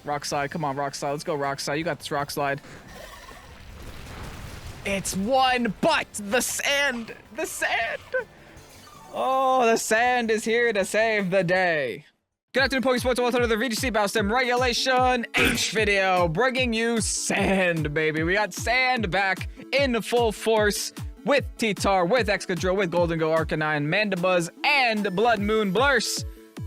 Rock Slide. Come on, Rock Slide. Let's go, Rock Slide. You got this, Rock Slide. It's one, but the sand. The sand. Oh, the sand is here to save the day. Good afternoon, Pokesports. Welcome to the VGC Battle Stem Regulation H video, bringing you sand, baby. We got sand back in full force with T-Tar, with Excadrill, with Golden Go Arcanine, Mandibuzz, and Blood Moon Blurse,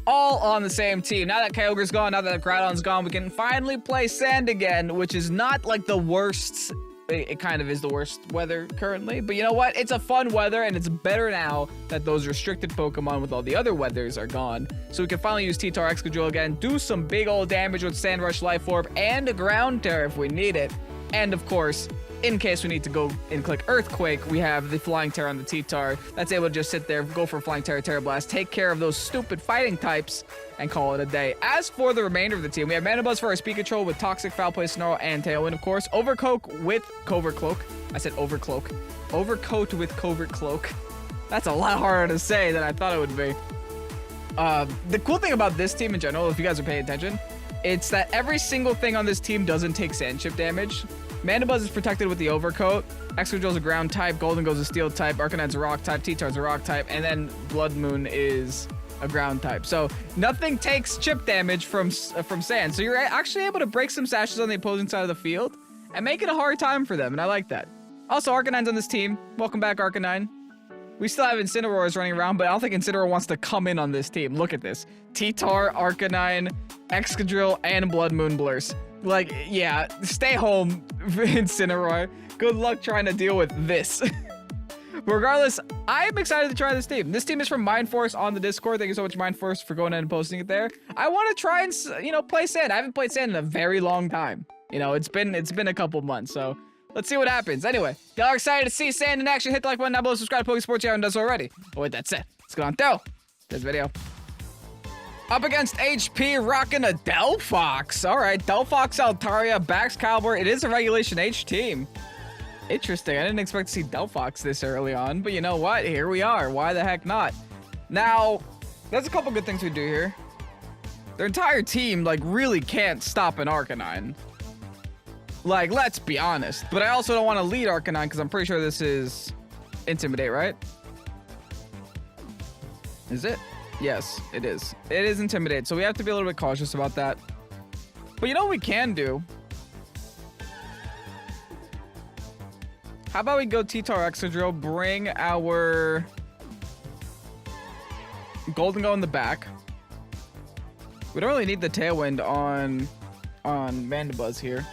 all on the same team. Now that Kyogre's gone, now that Groudon's gone, we can finally play sand again, which is not like the worst. It kind of is the worst weather currently, but you know what? It's a fun weather, and it's better now that those restricted Pokemon with all the other weathers are gone. So we can finally use T-Tar Excadrill again, do some big old damage with Sand Rush, Life Orb, and a Ground Tear if we need it. And of course, in case we need to go and click Earthquake, we have the Flying Tear on the T-Tar. That's able to just sit there, go for Flying Tear, Terra Blast, take care of those stupid fighting types, and call it a day. As for the remainder of the team, we have Mandibuzz for our speed control with Toxic, Foul Play, Snarl, and Tailwind, of course. Overcoat with Covert Cloak. I said Overcloak. Overcoat with Covert Cloak. That's a lot harder to say than I thought it would be. The cool thing about this team in general, if you guys are paying attention, it's that every single thing on this team doesn't take sand chip damage. Mandibuzz is protected with the Overcoat. Excadrill's a ground type. Golden Go's a steel type. Arcanine's a rock type. T-Tar's a rock type. And then Blood Moon is a ground type. So nothing takes chip damage from sand. So you're actually able to break some sashes on the opposing side of the field and make it a hard time for them. And I like that. Also, Arcanine's on this team. Welcome back, Arcanine. We still have Incineroars running around, but I don't think Incineroar wants to come in on this team. Look at this. T-Tar, Arcanine, Excadrill, and Blood Moon Blurse. Like, yeah, stay home, Incineroar. Good luck trying to deal with this. Regardless, I'm excited to try this team. This team is from Mindforce on the Discord. Thank you so much, Mindforce, for going ahead and posting it there. I want to try and, you know, play sand. I haven't played sand in a very long time. You know, it's been a couple months, so let's see what happens. Anyway, y'all are excited to see sand in action. Hit the like button down below. Subscribe to Pokesports if you haven't done so already. But with that said, let's get on through this video. Up against HP, rocking a Delphox. All right, Delphox, Altaria, Bax, Cowboy. It is a Regulation H team. Interesting. I didn't expect to see Delphox this early on, but you know what? Here we are. Why the heck not? Now, there's a couple good things we do here. Their entire team, like, really can't stop an Arcanine. Like, let's be honest. But I also don't want to lead Arcanine because I'm pretty sure this is Intimidate, right? Is it? Yes, it is. It is Intimidate, so we have to be a little bit cautious about that. But you know what we can do? How about we go T-Tar Excadrill, bring our Golden Go in the back. We don't really need the Tailwind on Mandibuzz here.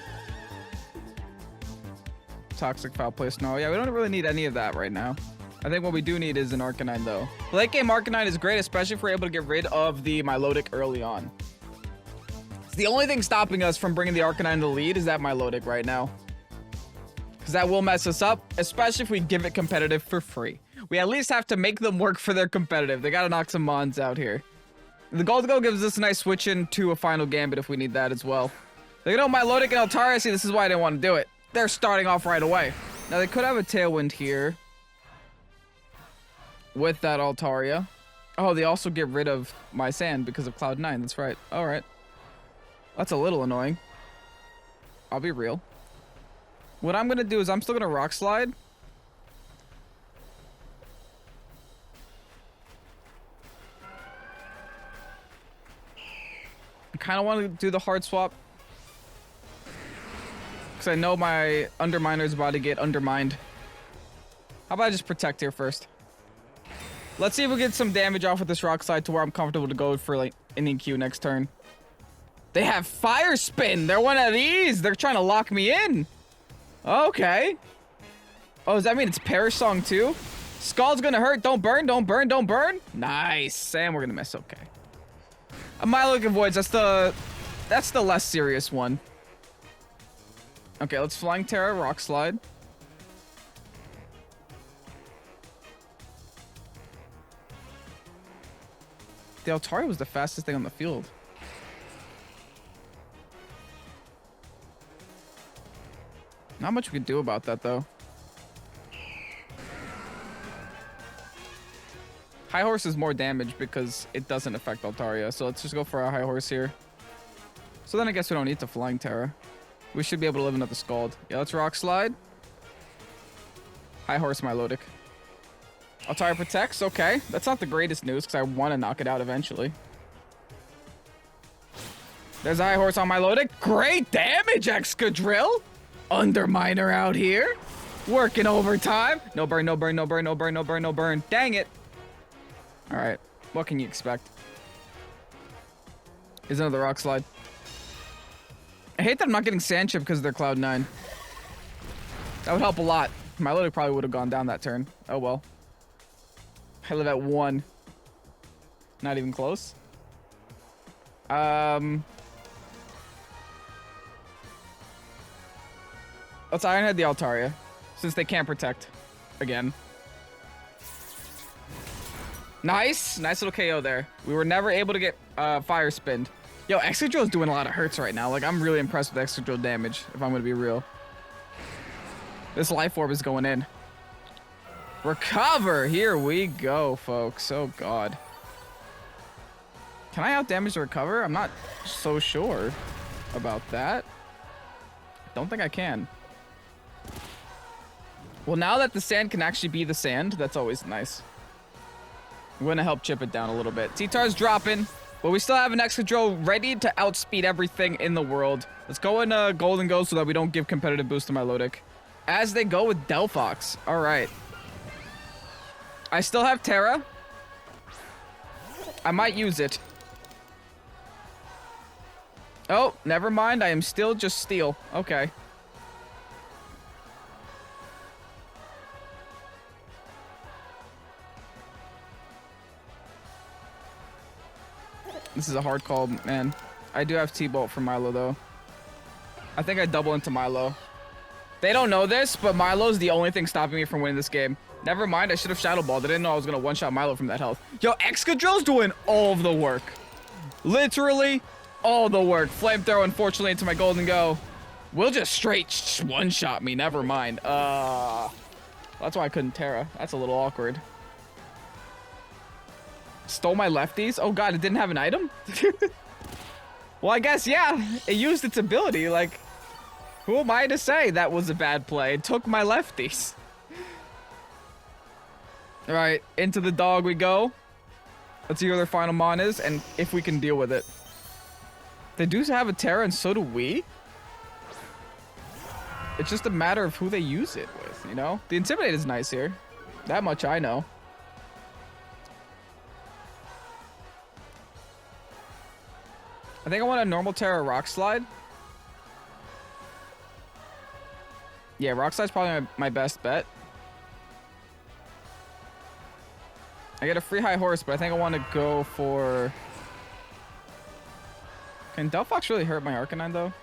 Toxic, Foul Play, Snarl. Yeah, we don't really need any of that right now. I think what we do need is an Arcanine, though. Late game Arcanine is great, especially if we're able to get rid of the Milotic early on. It's the only thing stopping us from bringing the Arcanine to the lead is that Milotic right now. Because that will mess us up, especially if we give it competitive for free. We at least have to make them work for their competitive. They got to knock some Mons out here. The Golden Go gives us a nice switch into a Final Gambit if we need that as well. You know, Milotic and Altaria, see, this is why I didn't want to do it. They're starting off right away. Now, they could have a Tailwind here with that Altaria. Oh, they also get rid of my sand because of Cloud9. That's right. All right. That's a little annoying. I'll be real. What I'm going to do is I'm still going to Rock Slide. I kind of want to do the hard swap. Because I know my Underminer is about to get undermined. How about I just protect here first? Let's see if we get some damage off with this Rock Slide to where I'm comfortable to go for like an EQ next turn. They have Fire Spin. They're one of these. They're trying to lock me in. Okay. Oh, does that mean it's Perish Song too? Scald's gonna hurt. Don't burn, don't burn, don't burn. Nice. And we're gonna miss. Okay. A Milotic Avoids. That's the less serious one. Okay, let's Flying Terra, Rock Slide. The Altaria was the fastest thing on the field. Not much we could do about that, though. High Horse is more damage because it doesn't affect Altaria, so let's just go for a High Horse here. So then I guess we don't need the Flying Terra. We should be able to live another Scald. Yeah, let's Rock Slide. High Horse Milotic. Altaria protects. Okay. That's not the greatest news because I want to knock it out eventually. There's a High Horse on Milotic. Great damage, Excadrill. Underminer out here. Working overtime. No burn, no burn, no burn, no burn, no burn, no burn. Dang it. All right. What can you expect? Here's another Rock Slide. I hate that I'm not getting Sand Chip because of their Cloud 9. That would help a lot. Milotic probably would have gone down that turn. Oh well. I live at 1. Not even close. Let's Iron Head the Altaria, since they can't protect again. Nice. Nice little KO there. We were never able to get Fire Spinned. Yo, Excadrill is doing a lot of hurts right now. Like, I'm really impressed with Excadrill damage, if I'm going to be real. This Life Orb is going in. Recover! Here we go, folks. Oh, God. Can I outdamage the Recover? I'm not so sure about that. Don't think I can. Well, now that the sand can actually be the sand, that's always nice. I'm going to help chip it down a little bit. T-Tar's dropping. But we still have an Excadrill ready to outspeed everything in the world. Let's go in Golden Go so that we don't give competitive boost to Milotic. As they go with Delphox. All right. I still have Terra. I might use it. Oh, never mind. I am still just Steel. Okay. This is a hard call, man. I do have T-Bolt for Milo, though. I think I double into Milo. They don't know this, but Milo's the only thing stopping me from winning this game. Never mind, I should have Shadow Balled. I didn't know I was going to one-shot Milo from that health. Yo, Excadrill's doing all of the work. Literally all the work. Flamethrower, unfortunately, into my Golden Go. Will just straight one-shot me. Never mind. That's why I couldn't Terra. That's a little awkward. Stole my lefties? Oh god, it didn't have an item? Well, I guess, yeah. It used its ability. Like, who am I to say that was a bad play? It took my lefties. Alright, into the dog we go. Let's see who their final mon is, and if we can deal with it. They do have a Terra, and so do we. It's just a matter of who they use it with, you know? The Intimidate is nice here. That much I know. I think I want a normal Terra Rock Slide. Yeah, Rock Slide's probably my best bet. I get a free High Horse, but I think I want to go for... Can Delphox really hurt my Arcanine, though?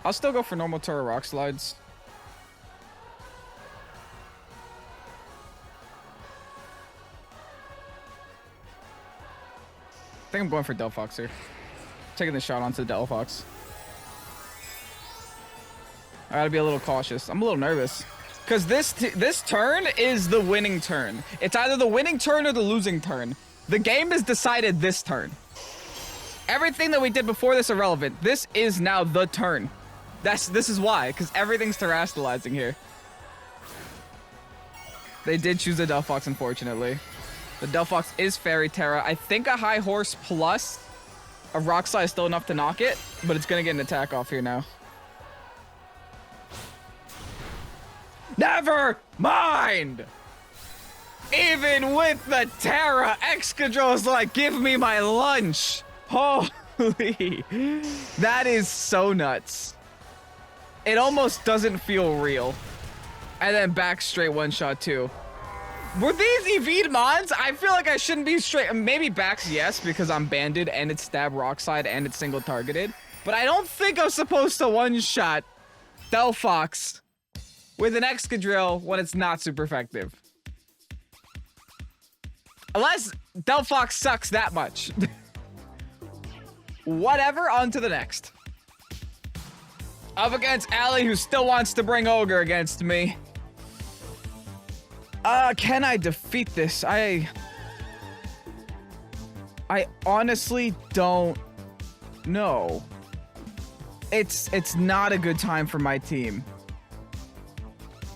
I'll still go for normal Terra Rock Slides. I think I'm going for Delphox here. Taking the shot onto Delphox. I gotta be a little cautious. I'm a little nervous. Because this turn is the winning turn. It's either the winning turn or the losing turn. The game is decided this turn. Everything that we did before this irrelevant. This is now the turn. This is why, because everything's terastallizing here. They did choose a Delphox, unfortunately. The Delphox is Fairy Terra. I think a High Horse plus a Rock Slide is still enough to knock it, but it's gonna get an attack off here now. Never mind! Even with the Terra, Excadrill is like, give me my lunch. Holy, that is so nuts. It almost doesn't feel real. And then back straight one-shot too. Were these EV'd mods? I feel like I shouldn't be straight. Maybe backs, yes, because I'm banded and it's stab rock slide and it's single targeted. But I don't think I'm supposed to one-shot Delphox with an Excadrill when it's not super effective. Unless Delphox sucks that much. Whatever, on to the next. Up against Allie, who still wants to bring Ogre against me. Can I defeat this? I I honestly don't know. It's not a good time for my team.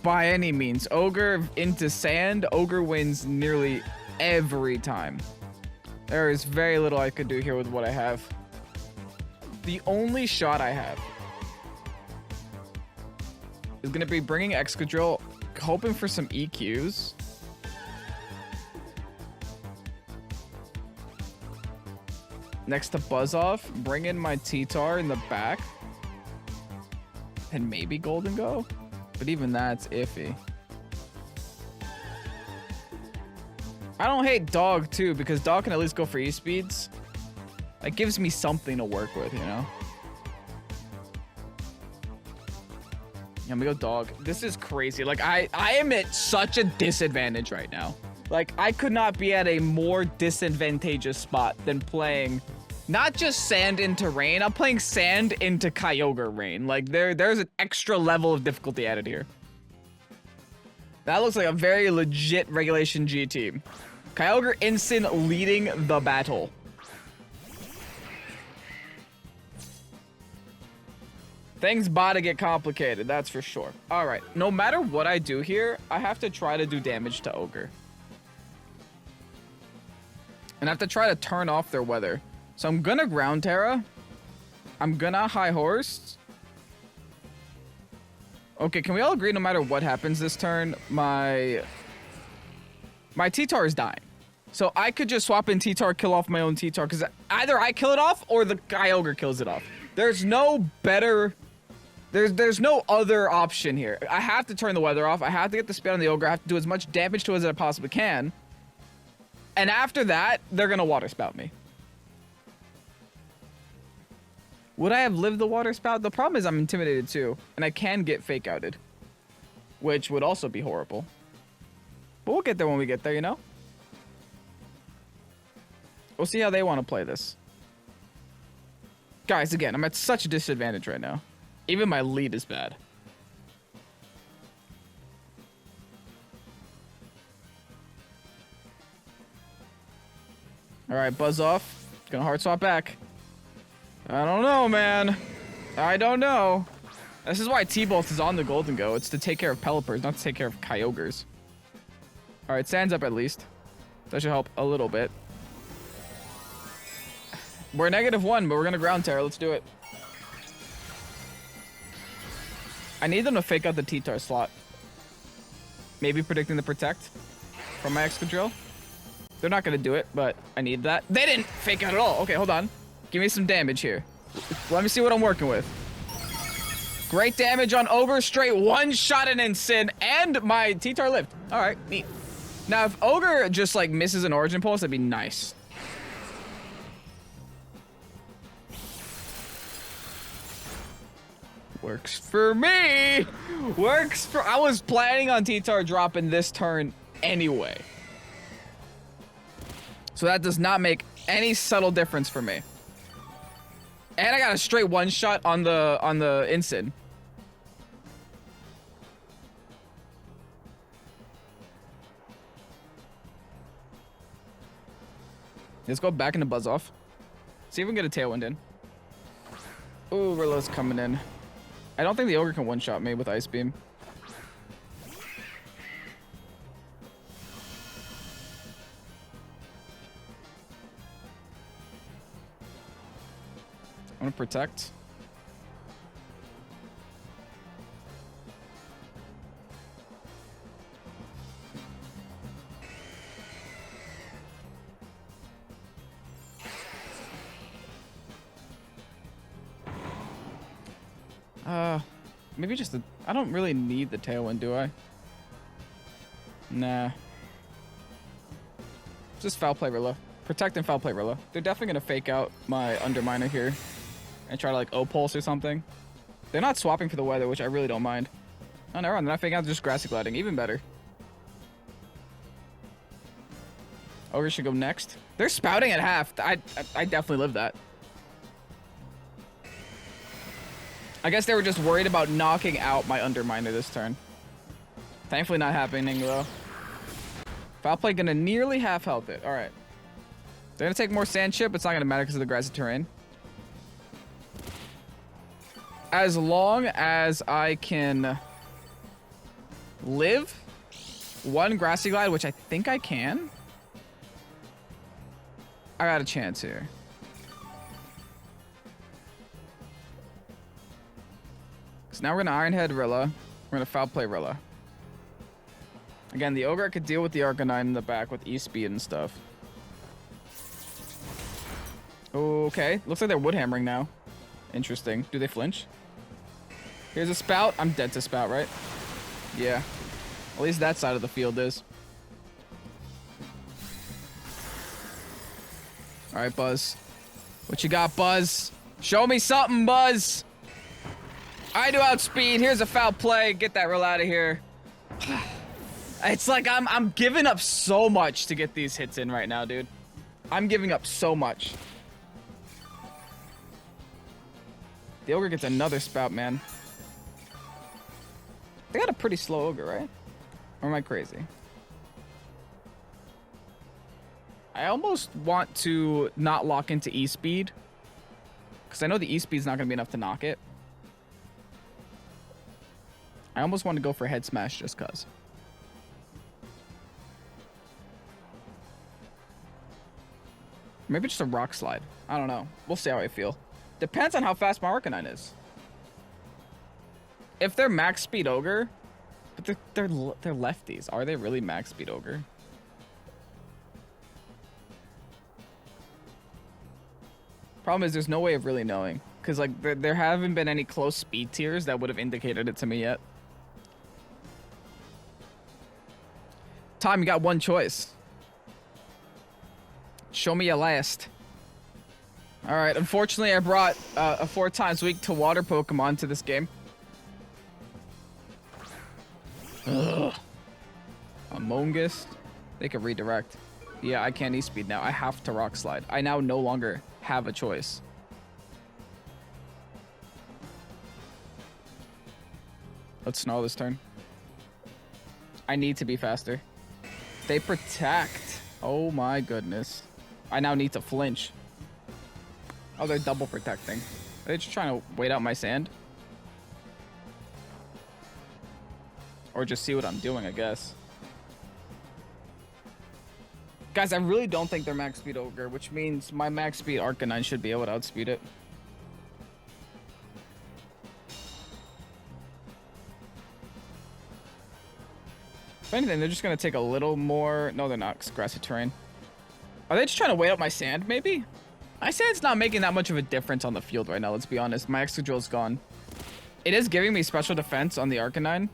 By any means. Ogre into sand. Ogre wins nearly every time. There is very little I could do here with what I have. The only shot I have is going to be bringing Excadrill, hoping for some EQs. Next to Buzz Off, bring in my T-Tar in the back. And maybe Golden Go. But even that's iffy. I don't hate Dog too, because Dog can at least go for E-Speeds. That gives me something to work with, you know? Yeah, I'm gonna go Dog. This is crazy. Like, I am at such a disadvantage right now. Like, I could not be at a more disadvantageous spot than playing not just sand into rain. I'm playing sand into Kyogre rain. Like, there's an extra level of difficulty added here. That looks like a very legit Regulation G team. Kyogre Instant leading the battle. Things about to get complicated, that's for sure. All right, no matter what I do here, I have to try to do damage to Ogre. And I have to try to turn off their weather. So I'm gonna Ground Terra. I'm gonna High Horse. Okay, can we all agree no matter what happens this turn, my T-Tar is dying. So I could just swap in T-Tar, kill off my own T-Tar, because either I kill it off or the Kyogre kills it off. There's no better... There's no other option here. I have to turn the weather off. I have to get the speed on the Ogre. I have to do as much damage to it as I possibly can. And after that, they're going to Water Spout me. Would I have lived the Water Spout? The problem is I'm intimidated too. And I can get Fake Outed. Which would also be horrible. But we'll get there when we get there, you know? We'll see how they want to play this. Guys, again, I'm at such a disadvantage right now. Even my lead is bad. Alright, Buzz Off. Gonna Hard Swap back. I don't know, man. I don't know. This is why T-Bolt is on the Golden Go. It's to take care of Pelipers, not to take care of Kyogres. Alright, Sand's up at least. That should help a little bit. We're -1, but we're gonna Ground Terror. Let's do it. I need them to fake out the T-Tar slot. Maybe predicting the Protect from my Excadrill. They're not gonna do it, but I need that. They didn't fake out at all. Okay, hold on. Give me some damage here. Let me see what I'm working with. Great damage on Ogre, straight one-shot an Instant, and my T-Tar lived. All right, neat. Now, if Ogre just like misses an Origin Pulse, that'd be nice. Works for me. Works for... I was planning on T-Tar dropping this turn anyway. So that does not make any subtle difference for me. And I got a straight one-shot on the Instant. Let's go back into Buzz Off. See if we can get a Tailwind in. Ooh, Rilla's coming in. I don't think the Ogre can one-shot me with Ice Beam. I'm gonna Protect. Maybe just the... I don't really need the Tailwind, do I? Nah. Just Foul Play Rilla. Protect and Foul Play Rilla. They're definitely gonna fake out my Underminer here. And try to like O-Pulse or something. They're not swapping for the weather, which I really don't mind. Oh, never mind. They're not faking out, they're just Grassy Gliding. Even better. Ogre should go next. They're spouting at half. I definitely live that. I guess they were just worried about knocking out my Underminer this turn. Thankfully not happening though. Foul Play gonna nearly half health it. Alright. They're gonna take more sand chip. It's not gonna matter because of the grassy terrain. As long as I can live one grassy glide, which I think I can, I got a chance here. So now we're gonna Iron Head Rilla. We're gonna foul play Rilla. Again, the Ogre could deal with the Arcanine in the back with E-Speed and stuff. Okay, looks like they're wood hammering now. Interesting. Do they flinch? Here's a Spout. I'm dead to Spout, right? Yeah. At least that side of the field is. All right, Buzz. What you got, Buzz? Show me something, Buzz. I do outspeed. Here's a foul play. Get that real out of here. It's like I'm giving up so much to get these hits in right now, dude. I'm giving up so much. The Ogre gets another Spout, man. They got a pretty slow Ogre, right? Or am I crazy? I almost want to not lock into E-Speed. Because I know the E-Speed's not going to be enough to knock it. I almost want to go for Head Smash just because. Maybe just a Rock Slide. I don't know. We'll see how I feel. Depends on how fast my Arcanine is. If they're max speed Ogre, but they're lefties. Are they really max speed Ogre? Problem is there's no way of really knowing. Because like there haven't been any close speed tiers that would have indicated it to me yet. Tom, you got one choice. Show me your last. Alright, unfortunately I brought a 4 times weak to water Pokemon to this game. Ugh. Amogus. They can redirect. Yeah, I can't E-Speed now. I have to Rock Slide. I now no longer have a choice. Let's Snarl this turn. I need to be faster. They protect. Oh my goodness. I now need to flinch. Oh, they're double protecting. Are they just trying to wait out my sand? Or just see what I'm doing, I guess. Guys, I really don't think they're max speed Ogre, which means my max speed Arcanine should be able to outspeed it. If anything, they're just going to take a little more... No, they're not. It's grassy terrain. Are they just trying to wait out my sand, maybe? My sand's not making that much of a difference on the field right now, let's be honest. My Excadrill's gone. It is giving me special defense on the Arcanine.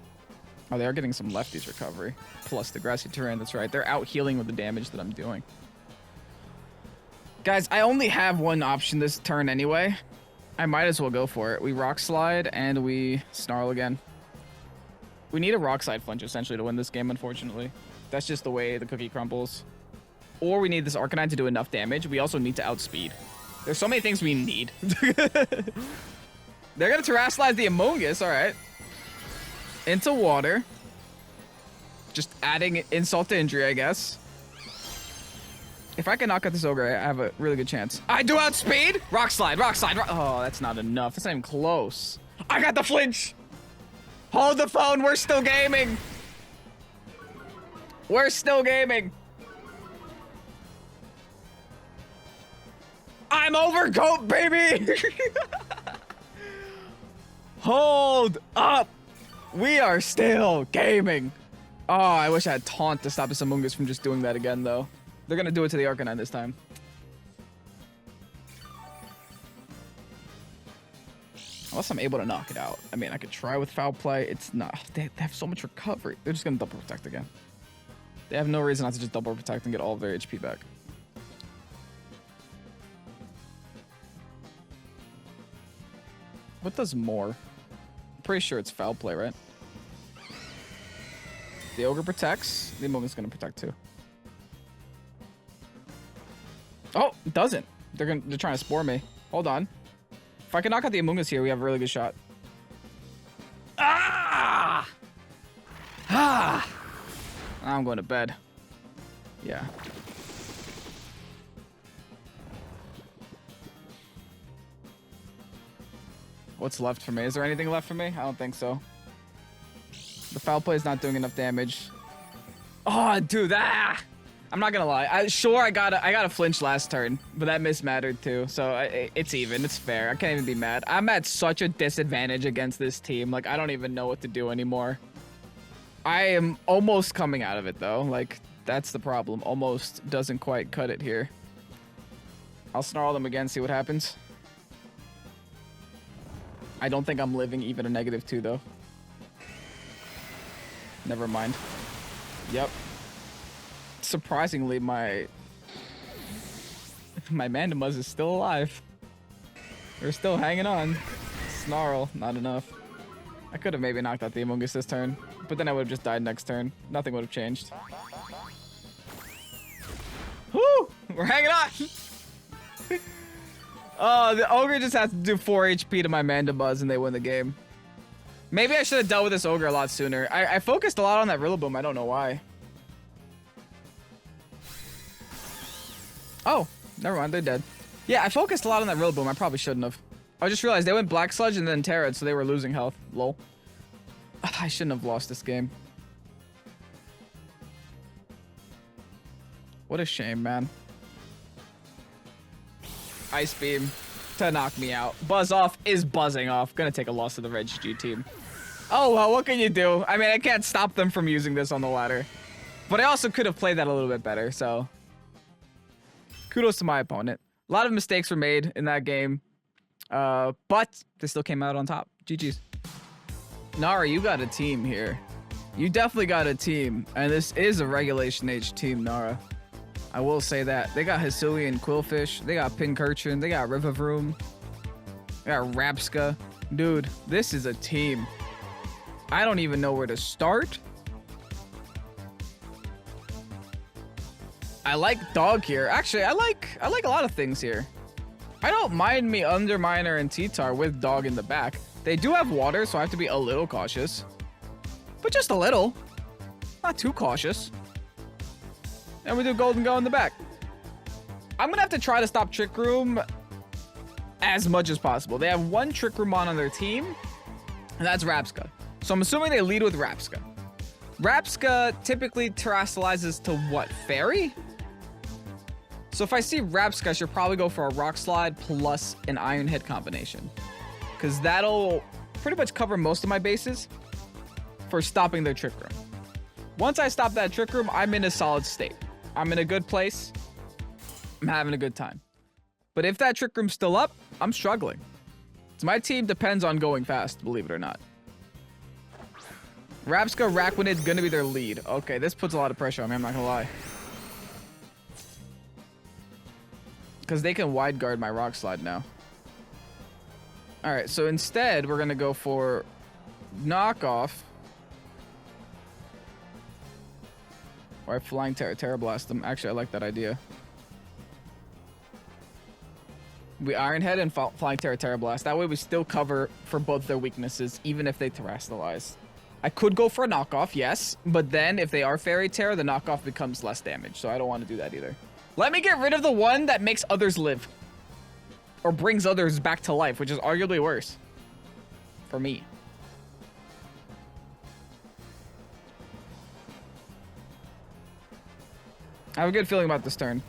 Oh, they are getting some lefties recovery. Plus the grassy terrain, that's right. They're out healing with the damage that I'm doing. Guys, I only have one option this turn anyway. I might as well go for it. We Rock Slide and we Snarl again. We need a Rock Slide flinch essentially to win this game, unfortunately. That's just the way the cookie crumbles. Or we need this Arcanine to do enough damage. We also need to outspeed. There's so many things we need. They're gonna Terrasilize the Amogus, alright. Into water. Just adding insult to injury, I guess. If I can knock out this Ogre, I have a really good chance. I do outspeed! Rock Slide, Rock Slide, oh, that's not enough. That's not even close. I got the flinch! Hold the phone, we're still gaming! We're still gaming! I'm over GOAT, baby! Hold up! We are still gaming. Oh, I wish I had Taunt to stop this Amogus from just doing that again, though. They're gonna do it to the Arcanine this time. Unless I'm able to knock it out. I mean, I could try with Foul Play. It's not... They have so much recovery. They're just gonna double protect again. They have no reason not to just double protect and get all of their HP back. What does more? I'm pretty sure it's Foul Play, right? The Ogre protects. The Amogus gonna protect too. Oh, it doesn't. They're trying to spore me. Hold on. If I can knock out the Amogus here, we have a really good shot. Ah! Ah! I'm going to bed. Yeah. What's left for me? Is there anything left for me? I don't think so. The foul play is not doing enough damage. Oh, dude, I'm not gonna lie. I got a flinch last turn, but that miss mattered too. So it's even. It's fair. I can't even be mad. I'm at such a disadvantage against this team. Like, I don't even know what to do anymore. I am almost coming out of it though. Like, that's the problem. Almost doesn't quite cut it here. I'll snarl them again, see what happens. I don't think I'm living even a -2 though. Never mind. Yep. Surprisingly, my Mandamus is still alive. They're still hanging on. Snarl, not enough. I could have maybe knocked out the Emotes this turn, but then I would have just died next turn. Nothing would have changed. Woo! We're hanging on! Oh, the Ogre just has to do 4 HP to my Mandibuzz and they win the game. Maybe I should have dealt with this Ogre a lot sooner. I focused a lot on that Rillaboom. I don't know why. Oh, never mind. They're dead. Yeah, I focused a lot on that Rillaboom. I probably shouldn't have. I just realized they went Black Sludge and then Terra, so they were losing health. Lol. I shouldn't have lost this game. What a shame, man. Ice Beam to knock me out. Buzz Off is buzzing off. Gonna take a loss to the Reg G team. Oh, well, what can you do? I mean, I can't stop them from using this on the ladder. But I also could have played that a little bit better, so... Kudos to my opponent. A lot of mistakes were made in that game. But they still came out on top. GG's. Nara, you got a team here. You definitely got a team. And this is a Regulation H team, Nara. I will say that. They got HISUIAN Quillfish. They got Pincurchin. They got Rivavroom. They got Rapska. Dude, this is a team. I don't even know where to start. I like Dog here. Actually, I like a lot of things here. I don't mind me Underminer and T-Tar with Dog in the back. They do have water, so I have to be a little cautious. But just a little. Not too cautious. And we do Golden Go in the back. I'm gonna have to try to stop Trick Room as much as possible. They have one Trick Room on their team, and that's Rapska. So I'm assuming they lead with Rapska. Rapska typically terrestrializes to what? Fairy? So if I see Rapska, I should probably go for a Rock Slide plus an Iron Head combination. Because that'll pretty much cover most of my bases for stopping their Trick Room. Once I stop that Trick Room, I'm in a solid state. I'm in a good place. I'm having a good time. But if that Trick Room's still up, I'm struggling. So my team depends on going fast, believe it or not. Rapska, Raquinid's gonna be their lead. Okay, this puts a lot of pressure on me, I'm not gonna lie. Because they can wide guard my Rock Slide now. Alright, so instead, we're gonna go for Knockoff. Or Flying Terra Blast them. Actually, I like that idea. We Iron Head and Flying Terra Blast. That way we still cover for both their weaknesses, even if they terrestrialize. I could go for a knockoff, yes, but then if they are Fairy Terror, the knockoff becomes less damage, so I don't want to do that either. Let me get rid of the one that makes others live. Or brings others back to life, which is arguably worse. For me. I have a good feeling about this turn.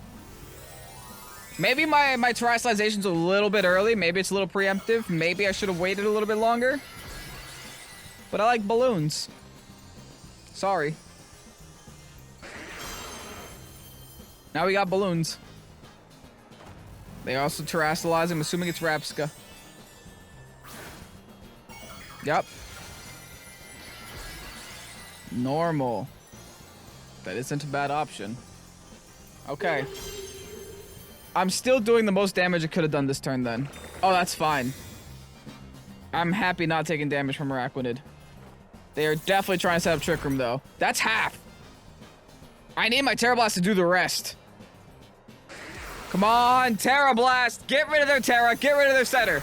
Maybe my terrestrialization's a little bit early. Maybe it's a little preemptive. Maybe I should have waited a little bit longer. But I like balloons. Sorry. Now we got balloons. They also terrestrialize. I'm assuming it's Rapska. Yep. Normal. That isn't a bad option. Okay. I'm still doing the most damage I could have done this turn then. Oh, that's fine. I'm happy not taking damage from Araquanid. They are definitely trying to set up Trick Room though. That's half. I need my Terra Blast to do the rest. Come on, Terra Blast. Get rid of their Terra. Get rid of their setter.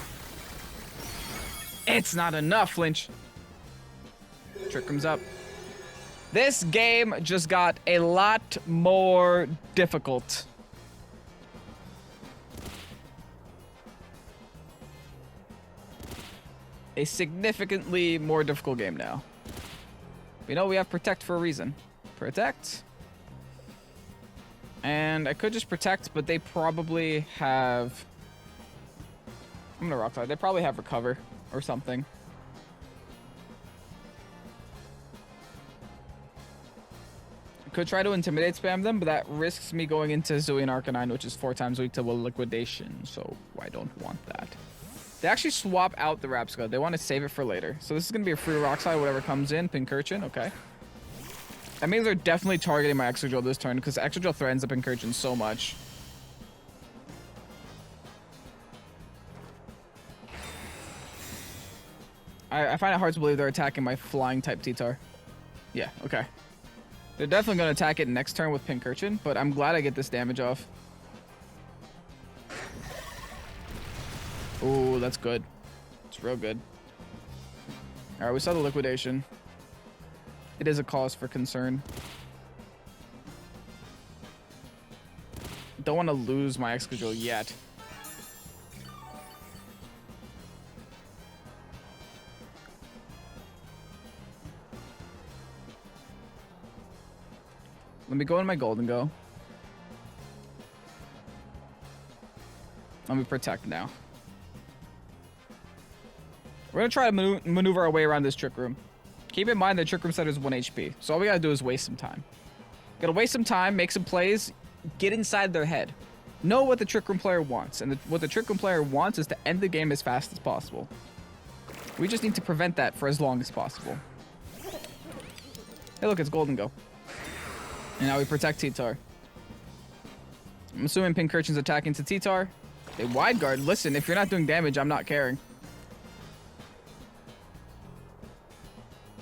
It's not enough, Flinch. Trick Room's up. This game just got a lot more difficult. a significantly more difficult game now. You know, we have Protect for a reason. Protect. And I could just Protect, but they probably have... I'm gonna Rock Slide. They probably have Recover or something. I could try to Intimidate spam them, but that risks me going into HISUIAN Arcanine, which is 4 times weak to Liquidation, so I don't want that. They actually swap out the Rapscud. They want to save it for later. So this is going to be a free Rock Slide, whatever comes in. Pincurchin, okay. That means they're definitely targeting my Excadrill this turn, because Excadrill threatens the Pincurchin so much. I find it hard to believe they're attacking my flying type T-Tar. Yeah, okay. They're definitely going to attack it next turn with Pincurchin, but I'm glad I get this damage off. Ooh, that's good. It's real good. Alright, we saw the Liquidation. It is a cause for concern. Don't want to lose my Excadrill yet. Let me go in my Golden Go. Let me Protect now. We're going to try to maneuver our way around this Trick Room. Keep in mind that Trick Room Center is 1 HP. So all we got to do is waste some time. Gotta waste some time, make some plays, get inside their head. Know what the Trick Room player wants. And what the Trick Room player wants is to end the game as fast as possible. We just need to prevent that for as long as possible. Hey, look, it's Golden Go. And now we Protect T-Tar. I'm assuming Pincurchin's attacking to T-Tar. They Wide Guard. Listen, if you're not doing damage, I'm not caring.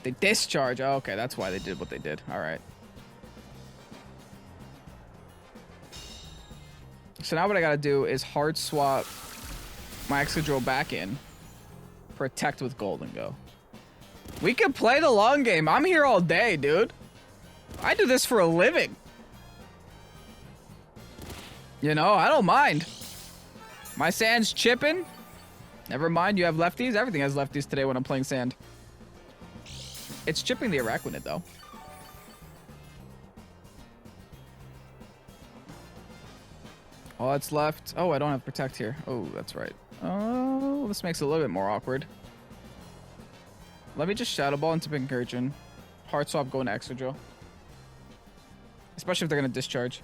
They Discharge. Oh, okay, that's why they did what they did. All right. So now what I gotta do is hard swap my Excadrill back in. Protect with Golden Go. We can play the long game. I'm here all day, dude. I do this for a living. You know, I don't mind. My Sand's chipping. Never mind, you have lefties. Everything has lefties today when I'm playing Sand. It's chipping the Araquanid, though. All that's left. Oh, I don't have Protect here. Oh, that's right. Oh, this makes it a little bit more awkward. Let me just Shadow Ball into Pincurchin. Hard swap going to Excadrill. Especially if they're going to Discharge.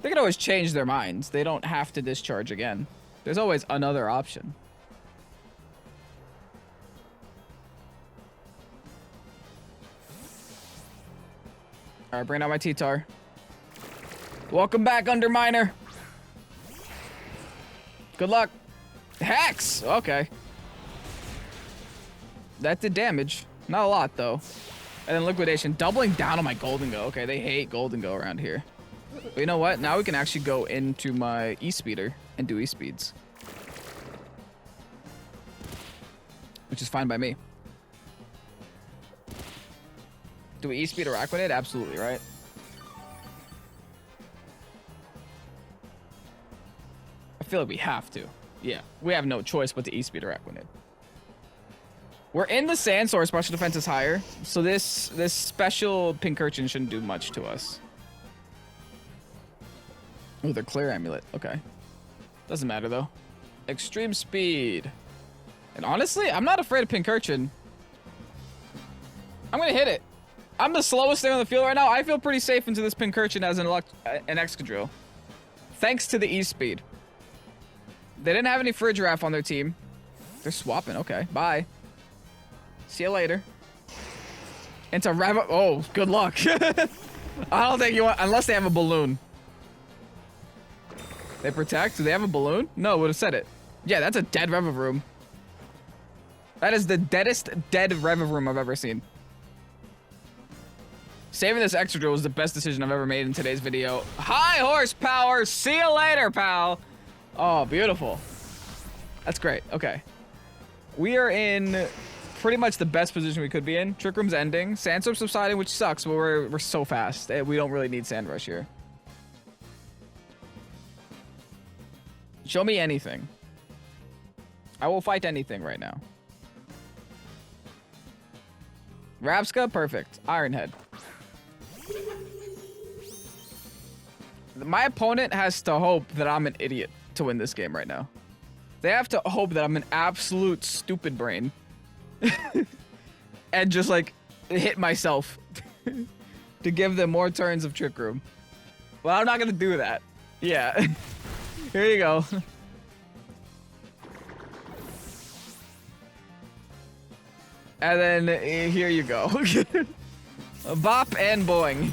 They can always change their minds. They don't have to Discharge again. There's always another option. Alright, bring out my T-Tar. Welcome back, Underminer. Good luck. Hex! Okay. That did damage. Not a lot, though. And then Liquidation. Doubling down on my Golden Go. Okay, they hate Golden Go around here. But you know what? Now we can actually go into my E-Speeder and do E-Speeds. Which is fine by me. Do we E-Speed or Araquanid? Absolutely, right? I feel like we have to. Yeah, we have no choice but to E-Speed or Araquanid. We're in the Sand, so our special defense is higher. So this special Pincurchin shouldn't do much to us. Oh, they're Clear Amulet. Okay. Doesn't matter, though. Extreme Speed. And honestly, I'm not afraid of Pincurchin. I'm going to hit it. I'm the slowest thing on the field right now. I feel pretty safe into this Pincurchin as an Excadrill. Thanks to the E-Speed. They didn't have any Frigiraf on their team. They're swapping. Okay, bye. See you later. Into Rav. Oh, good luck. I don't think you want... Unless they have a balloon. They Protect? Do they have a balloon? No, would have said it. Yeah, that's a dead Revavroom. That is the deadest dead Revavroom I've ever seen. Saving this Excadrill was the best decision I've ever made in today's video. High horsepower. See you later, pal. Oh, beautiful. That's great. Okay. We are in pretty much the best position we could be in. Trick Room's ending. Sandstorm's subsiding, which sucks, but we're so fast. We don't really need Sand Rush here. Show me anything. I will fight anything right now. Rapska, perfect. Ironhead. My opponent has to hope that I'm an idiot to win this game right now. They have to hope that I'm an absolute stupid brain. And just like hit myself to give them more turns of Trick Room. Well, I'm not gonna do that. Yeah. Here you go. And then here you go. Bop and boing.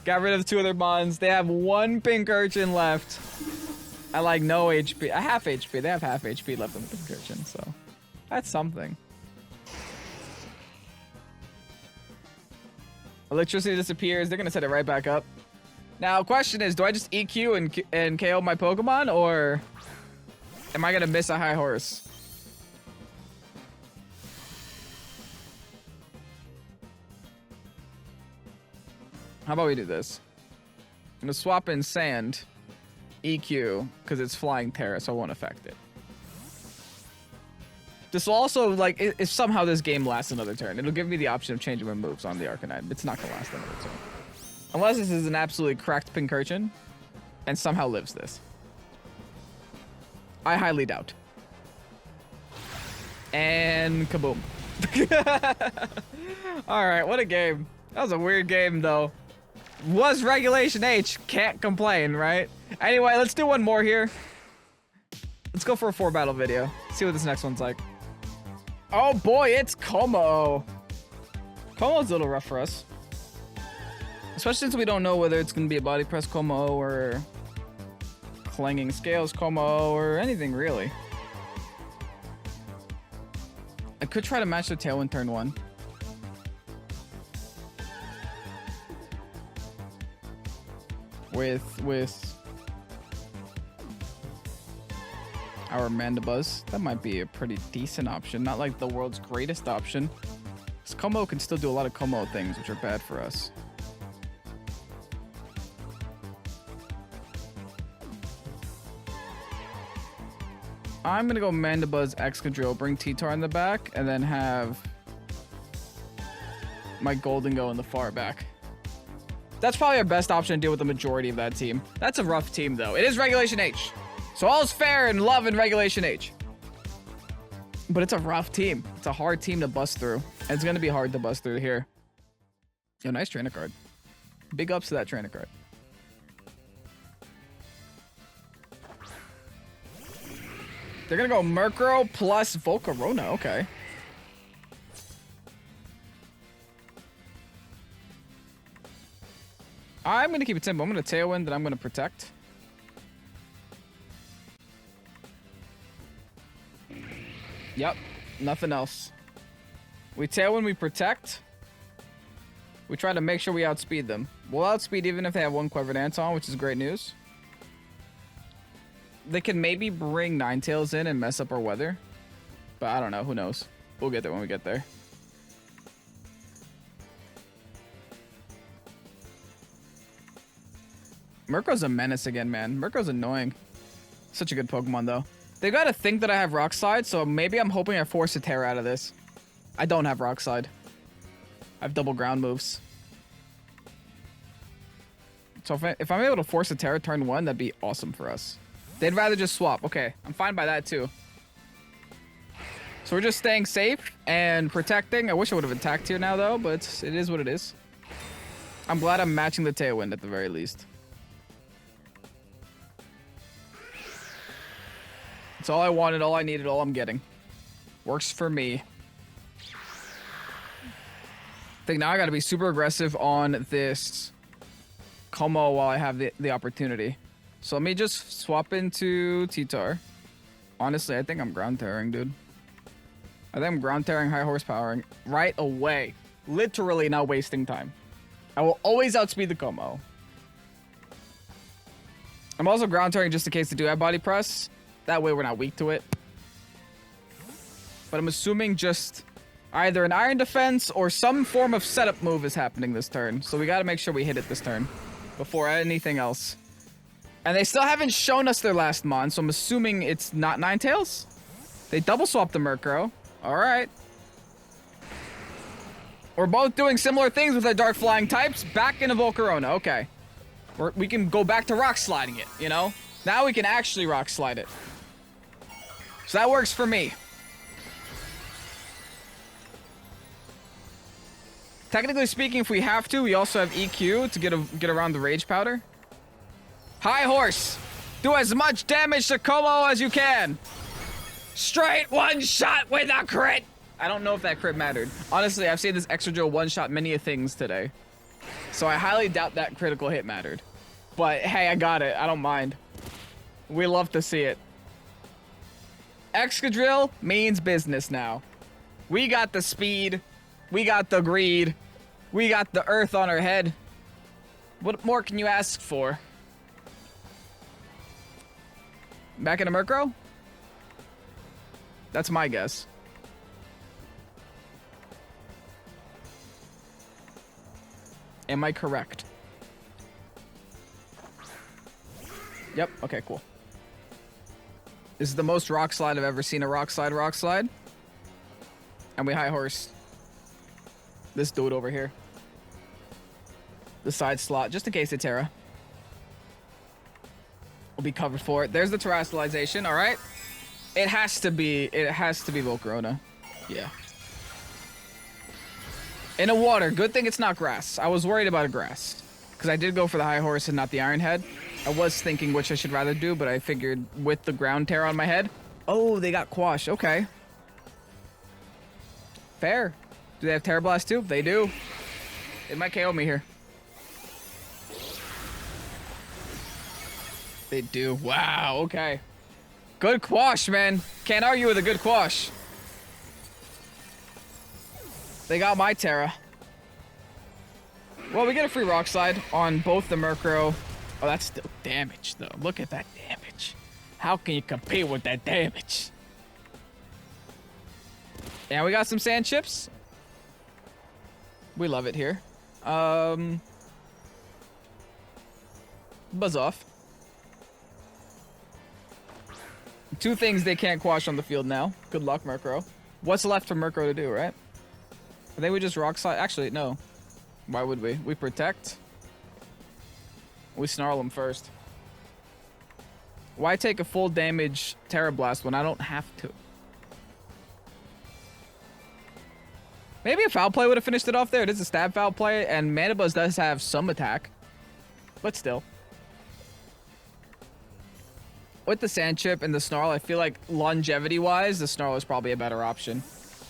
Got rid of 2 other mons. They have 1 pink urchin left. I like no HP. A half HP. They have half HP left on the pink urchin, so that's something. Electricity disappears. They're gonna set it right back up. Now, question is, do I just EQ and KO my Pokemon, or am I gonna miss a high horse? How about we do this? I'm gonna swap in Sand, EQ, because it's Flying Terra, so it won't affect it. This will also, like, if somehow this game lasts another turn, it'll give me the option of changing my moves on the Arcanine. It's not gonna last another turn. Unless this is an absolutely cracked Pincurchin and somehow lives this. I highly doubt. And kaboom. Alright, what a game. That was a weird game, though. Was Regulation H. Can't complain, right? Anyway, let's do one more here. Let's go for a 4-battle video. See what this next one's like. Oh boy, it's KOMMO-O. KOMMO-O's a little rough for us. Especially since we don't know whether it's going to be a body press KOMMO-O or clanging scales KOMMO-O or anything really. I could try to match the Tailwind turn 1. With our Mandibuzz. That might be a pretty decent option. Not like the world's greatest option. Because KOMMO-O can still do a lot of KOMMO-O things, which are bad for us. I'm gonna go Mandibuzz, Excadrill, bring T-Tar in the back, and then have my Goldengo in the far back. That's probably our best option to deal with the majority of that team. That's a rough team, though. It is Regulation H. So all's fair in love and Regulation H. But it's a rough team. It's a hard team to bust through. And it's gonna be hard to bust through here. Yo, nice trainer card. Big ups to that trainer card. They're gonna go Murkrow plus Volcarona. Okay. I'm gonna keep it simple. I'm gonna Tailwind, and I'm gonna Protect. Yep, nothing else. We Tailwind, we Protect. We try to make sure we outspeed them. We'll outspeed even if they have 1 Clever Dance on, which is great news. They can maybe bring Ninetales in and mess up our weather. But I don't know. Who knows? We'll get there when we get there. Murkrow's a menace again, man. Murkrow's annoying. Such a good Pokemon, though. They gotta think that I have Rock Slide, so maybe I'm hoping I force a Terra out of this. I don't have Rock Slide. I have double ground moves. So if I'm able to force a Terra turn 1, that'd be awesome for us. They'd rather just swap. Okay, I'm fine by that too. So we're just staying safe and protecting. I wish I would have attacked here now though, but it is what it is. I'm glad I'm matching the Tailwind at the very least. It's all I wanted, all I needed, all I'm getting. Works for me. I think now I gotta be super aggressive on this KOMMO-O while I have the opportunity. So let me just swap into T-Tar. Honestly, I think I'm ground tearing, dude. I think I'm ground tearing, high horsepowering right away. Literally not wasting time. I will always outspeed the KOMMO-O. I'm also ground tearing just in case they do have body press. That way we're not weak to it. But I'm assuming just either an Iron Defense or some form of setup move is happening this turn. So we gotta make sure we hit it this turn before anything else. And they still haven't shown us their last mon, so I'm assuming it's not Ninetales. They double swapped the Murkrow. All right. We're both doing similar things with our Dark Flying types. Back into Volcarona. Okay. We can go back to Rock Sliding it, you know? Now we can actually Rock Slide it. So that works for me. Technically speaking, if we have to, we also have EQ to get around the Rage Powder. High Horse. Do as much damage to KOMMO-O as you can. Straight one shot with a crit. I don't know if that crit mattered. Honestly, I've seen this Excadrill one-shot many a things today. So I highly doubt that critical hit mattered. But hey, I got it. I don't mind. We love to see it. Excadrill means business now. We got the speed. We got the greed. We got the earth on our head. What more can you ask for? Back into Murkrow? That's my guess. Am I correct? Yep, okay, cool. This is the most Rock Slide I've ever seen a Rock Slide. And we High Horse this dude over here. The side slot, just in case they Terra. We'll be covered for it. There's the Terastallization, alright? It has to be Volcarona. Yeah. In a water. Good thing it's not grass. I was worried about a grass. Because I did go for the High Horse and not the Iron Head. I was thinking which I should rather do, but I figured with the Ground Terror on my head. Oh, they got Quash. Okay. Fair. Do they have Terra Blast too? They do. It might KO me here. They do. Wow, okay. Good Quash, man. Can't argue with a good Quash. They got my Terra. Well, we get a free Rock Slide on both the Murkrow. Oh, that's still damage, though. Look at that damage. How can you compete with that damage? And we got some Sand Chips. We love it here. Buzz off. Two things they can't quash on the field now. Good luck, Murkrow. What's left for Murkrow to do, right? I think we just Rock Slide. Actually, no. Why would we? We Protect. We Snarl him first. Why take a full damage Terra Blast when I don't have to? Maybe a Foul Play would have finished it off there. It is a stab Foul Play, and Mana Buzz does have some attack. But still. With the Sand Chip and the Snarl, I feel like longevity-wise, the Snarl is probably a better option.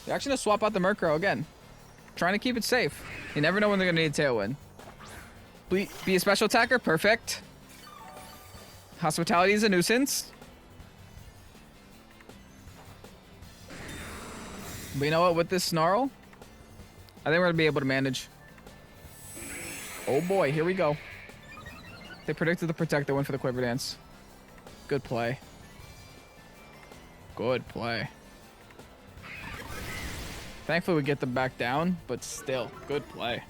They're actually going to swap out the Murkrow again. Trying to keep it safe. You never know when they're going to need a Tailwind. Be a special attacker. Perfect. Hospitality is a nuisance. But you know what? With this Snarl, I think we're going to be able to manage. Oh boy, here we go. They predicted the Protect. They went for the Quiver Dance. Good play. Good play. Thankfully, we get them back down, but still, good play.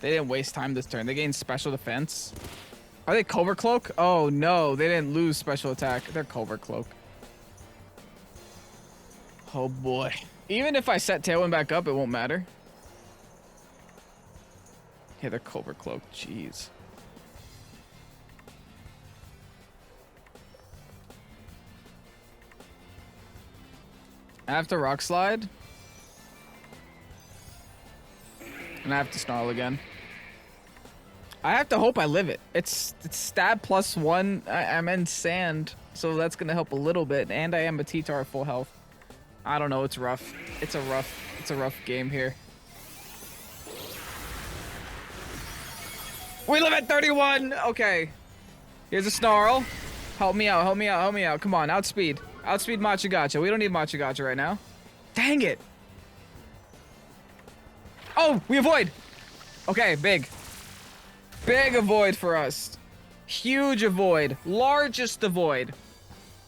They didn't waste time this turn. They gained special defense. Are they Covert Cloak? Oh, no. They didn't lose special attack. They're Covert Cloak. Oh, boy. Even if I set Tailwind back up, it won't matter. Yeah, they're Covert Cloak. Jeez. I have to Rock Slide. And I have to Snarl again. I have to hope I live it. It's stab +1. I'm in sand, so that's gonna help a little bit. And I am a T-Tar at full health. I don't know. It's rough. It's a rough game here. We live at 31. Okay. Here's a Snarl. Help me out. Help me out. Help me out. Come on. Outspeed. Outspeed Machigacha. We don't need Machigacha right now. Dang it. Oh, we avoid. Okay, big. Big avoid for us. Huge avoid. Largest avoid.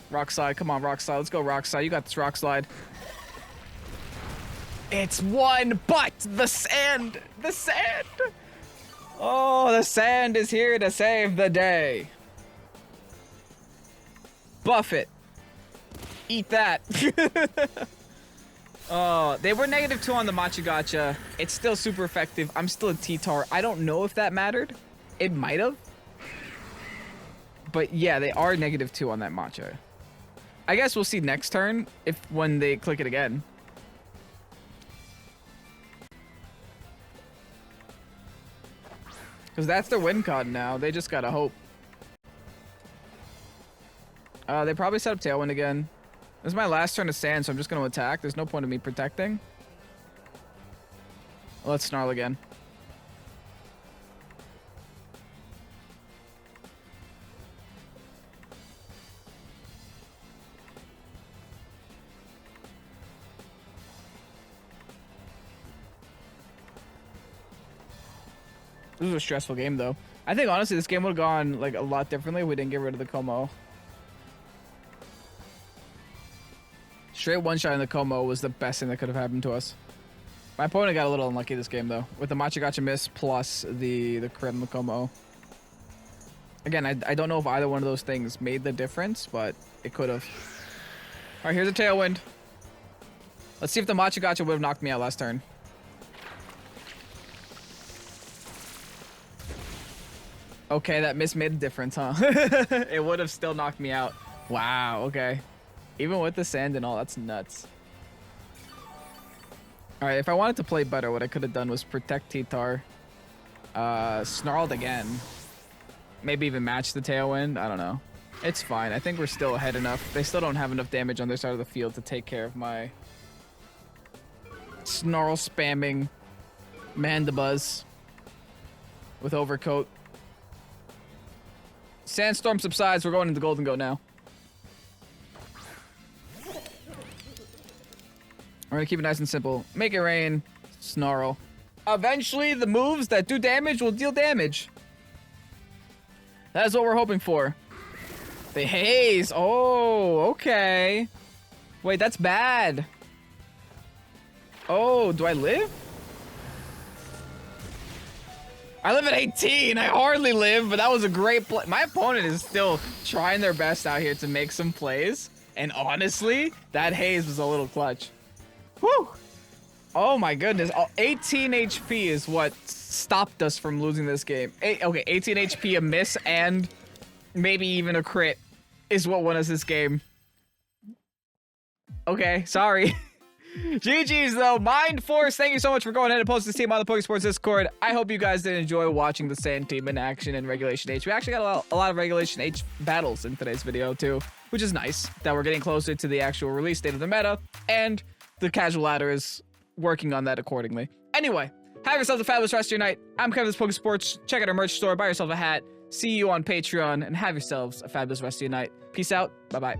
Rock Slide. Come on, Rock Slide. Let's go, Rock Slide. You got this Rock Slide. It's one, but the sand. The sand. Oh, the sand is here to save the day. Buff it. Eat that. Oh, they were -2 on the Machigacha. It's still super effective. I'm still a T-Tar. I don't know if that mattered. It might have. But yeah, they are -2 on that Matcha. I guess we'll see next turn when they click it again. Because that's their win con now. They just gotta hope. They probably set up Tailwind again. This is my last turn of Sand, so I'm just gonna attack. There's no point in me protecting. Let's Snarl again. This was a stressful game, though. I think, honestly, this game would have gone, like, a lot differently if we didn't get rid of the KOMMO-O. Straight one-shot in the KOMMO-O was the best thing that could have happened to us. My opponent got a little unlucky this game, though, with the Machigacha miss plus the crit on the KOMMO-O. Again, I don't know if either one of those things made the difference, but it could have. All right, here's a Tailwind. Let's see if the Machigacha would have knocked me out last turn. Okay, that miss made a difference, huh? It would have still knocked me out. Wow, okay. Even with the sand and all, that's nuts. Alright, if I wanted to play better, what I could have done was protect T-Tar. Snarled again. Maybe even match the Tailwind. I don't know. It's fine. I think we're still ahead enough. They still don't have enough damage on their side of the field to take care of my Snarl spamming Mandibuzz with Overcoat. Sandstorm subsides. We're going into Golden Goat now. We're gonna keep it nice and simple. Make it rain. Snarl. Eventually, the moves that do damage will deal damage. That is what we're hoping for. The haze. Oh, okay. Wait, that's bad. Oh, do I live? I live at 18. I hardly live, but that was a great play. My opponent is still trying their best out here to make some plays. And honestly, that haze was a little clutch. Whew. Oh my goodness. 18 HP is what stopped us from losing this game. Okay, 18 HP, a miss, and maybe even a crit is what won us this game. Okay, sorry. GG's though. Mind Force, thank you so much for going ahead and posting this team on the Pokesports Discord. I hope you guys did enjoy watching the Sand team in action in Regulation H. We actually got a lot of Regulation H battles in today's video too, which is nice that we're getting closer to the actual release date of the meta, and the casual ladder is working on that accordingly. Anyway, have yourselves a fabulous rest of your night. I'm Kevin, this is Pokesports. Check out our merch store, buy yourself a hat, see you on Patreon, and have yourselves a fabulous rest of your night. Peace out. Bye-bye.